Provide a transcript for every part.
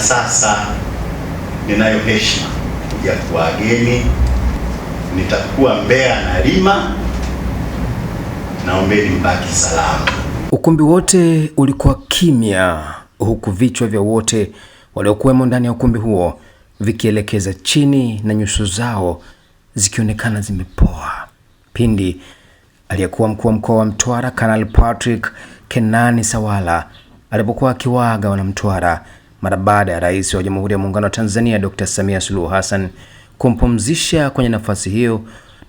sasa ninayo heshima ya kuwageni. Nitakuwa Mbeya na Lima, naombeni mbaki salama. Ukumbi wote ulikuwa kimya, huku vichwa vya wote waliokuwemo ndani ya ukumbi huo vikielekeza chini na nyuso zao zikionekana zimepoa pindi aliyekuwa mkuu wa mkoa wa Mtwara Kanali Patrick Kenani Sawala alipokuwa akiwaaga wanamtwara mara baada ya Rais wa Jamhuri ya Muungano wa Tanzania Dr. Samia Suluhu Hassan kumpumzisha kwenye nafasi hiyo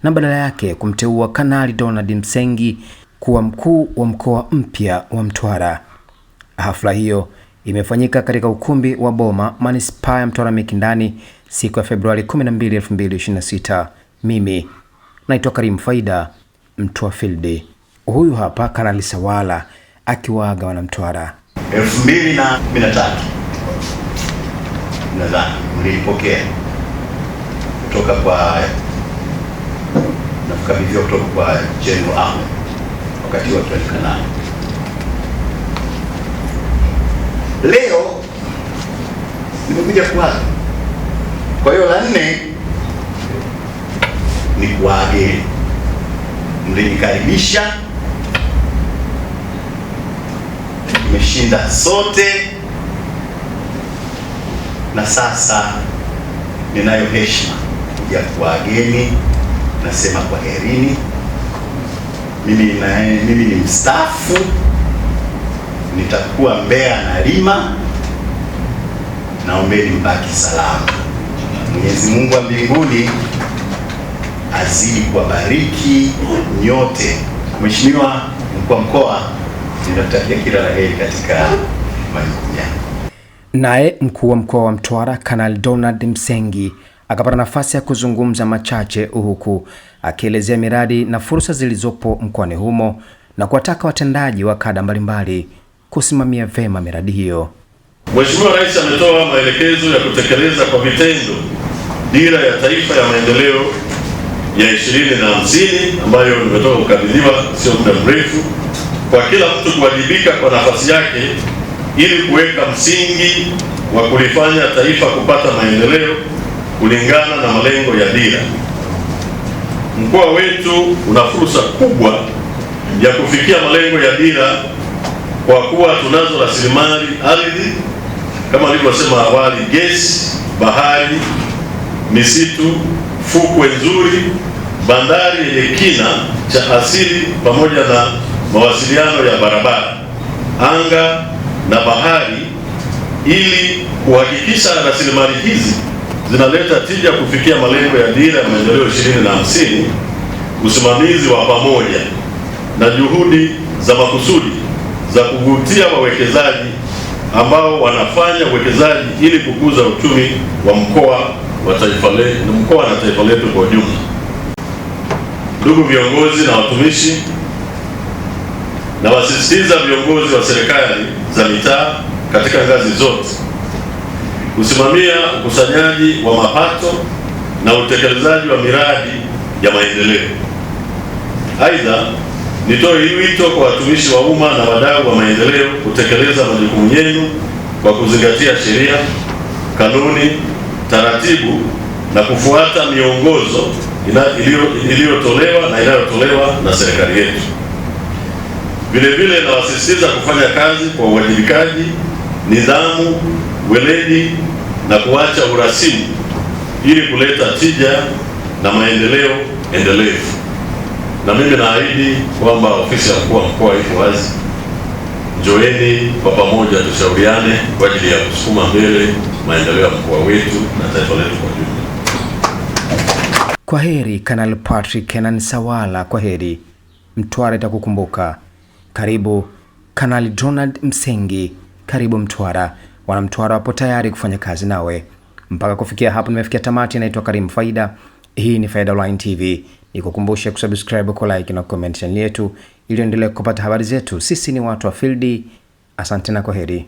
na badala yake kumteua Kanali Donald Msengi kuwa mkuu wa mkoa mpya wa Mtwara. Hafla hiyo imefanyika katika ukumbi wa Boma, Manispaa ya Mtwara Mikindani siku ya Februari 12, 2026. Mimi naitwa Karim Faida, Mtwara Field. Huyu hapa Kanali Sawala akiwaaga wanamtwara. 2013 nadhani mlipokea kutoka kwa nakabidhiwa kutoka kwa General Ahmed wakati wa Kanali. Leo nimekuja kuaga. Kwa hiyo la 4 ni kuageni. Mlinikaribisha, tumeshinda sote, na sasa ninayo heshima ya kuwageni. Nasema kwaherini. Mimi ni mstaafu, nitakuwa Mbeya na Lima, naombeni mbaki salama. Mwenyezi Mungu wa mbinguni azidi kuwabariki nyote. Mheshimiwa mkuu wa mkoa, ninatakia kila la heri katika majukumu yako. Naye mkuu wa mkoa wa Mtwara Kanali Donald Msengi akapata nafasi ya kuzungumza machache, huku akielezea miradi na fursa zilizopo mkoani humo na kuwataka watendaji wa kada mbalimbali kusimamia vema miradi hiyo. Mheshimiwa Rais ametoa maelekezo ya kutekeleza kwa vitendo Dira ya Taifa ya Maendeleo ya 2050 ambayo nimetoka kukabidhiwa sio muda mrefu, kwa kila mtu kuwajibika kwa nafasi yake ili kuweka msingi wa kulifanya taifa kupata maendeleo kulingana na malengo ya dira. Mkoa wetu una fursa kubwa ya kufikia malengo ya dira kwa kuwa tunazo rasilimali ardhi kama nilivyosema awali: gesi, bahari, misitu, fukwe nzuri, bandari yenye kina cha asili pamoja na mawasiliano ya barabara, anga na bahari, ili kuhakikisha rasilimali hizi zinaleta tija kufikia malengo ya Dira ya Maendeleo 2050. Usimamizi wa pamoja na juhudi za makusudi za kuvutia wawekezaji ambao wanafanya uwekezaji ili kukuza uchumi wa mkoa wa taifa letu, mkoa na taifa letu kwa ujumla. Ndugu viongozi na watumishi, na wasisitiza viongozi wa serikali za mitaa katika ngazi zote kusimamia ukusanyaji wa mapato na utekelezaji wa miradi ya maendeleo. Aidha, nitoe wito kwa watumishi wa umma na wadau wa maendeleo kutekeleza majukumu yenu kwa kuzingatia sheria, kanuni, taratibu na kufuata miongozo iliyotolewa na inayotolewa na serikali yetu. Vile vile nawasisitiza kufanya kazi kwa uwajibikaji, nidhamu, weledi na kuacha urasimu ili kuleta tija na maendeleo endelevu. Na mimi naahidi kwamba ofisi ya mkuu wa mkoa iko wazi. Njoeni kwa pamoja tushauriane kwa ajili ya kusukuma mbele maendeleo ya mkoa wetu na taifa letu kwa ujumla. Kwaheri Kanali Patrick Kenani Sawala, kwaheri. Mtwara itakukumbuka. Karibu Kanali Donald Msengi, karibu Mtwara. Wanamtwara wapo tayari kufanya kazi nawe. Mpaka kufikia hapo nimefikia tamati. Naitwa Karim Faida. Hii ni Faida Online TV. Nikukumbushe kusubscribe, kwa like na comment channel yetu ili endelee kupata habari zetu. Sisi ni watu wa field. Asante na kwaheri.